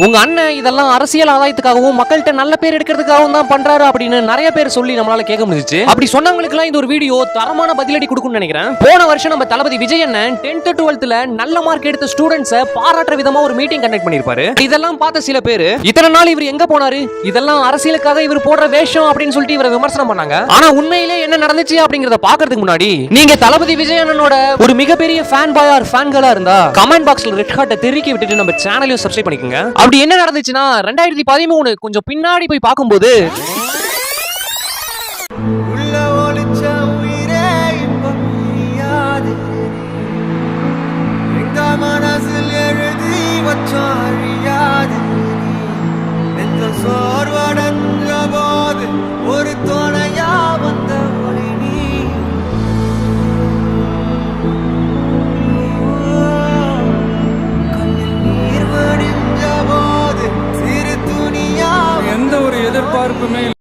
உங்க அண்ணன் இதெல்லாம் அரசியல் ஆதாயத்துக்காகவும் மக்கள்கிட்ட நல்ல பேர் எடுக்கிறதுக்காகவும் தான் பண்றாரு அப்படின்னு நிறைய பேர் சொல்லி நம்மளால கேட்க முடிஞ்சிச்சு. அப்படி சொன்னவங்களுக்கு எல்லாம் இந்த ஒரு வீடியோ தரமான பதிலடி கொடுக்கும்னு நினைக்கிறேன். போன வருஷம் நம்ம தளபதி விஜய் அண்ணன் 10th 12th நல்ல மார்க் எடுத்த ஸ்டூடெண்ட்ஸை பாராட்டுற விதமா ஒரு மீட்டிங் கண்டக்ட் பண்ணிருப்பாரு. இதெல்லாம் பார்த்த சில பேர் இத்தனை நாள் இவர் எங்க போனாரு, இதெல்லாம் அரசியலுக்காக இவர் போடுற வேஷம் அப்படின்னு சொல்லிட்டு இவரை விமர்சனம் பண்ணாங்க. ஆனா உண்மையிலே என்ன நடந்துச்சு அப்படிங்கறத பாக்குறதுக்கு முன்னாடி நீங்க தளபதி விஜய் அண்ணனோட ஒரு மிகப்பெரிய ஃபேன் பாய் ஆர் ஃபேன் கேர்ளா இருந்தா கமெண்ட் பாக்ஸ்ல ரெட் ஹார்ட்டை திருக்கி விட்டுட்டு நம்ம சேனலையும் சப்ஸ்கிரைப் பண்ணிக்கோங்க. அப்படி என்ன நடந்துச்சுன்னா 2013 கொஞ்சம் பின்னாடி போய் பார்க்கும்போது ஒரு துணையா வந்த எந்த ஒரு எதிர்பார்ப்புமே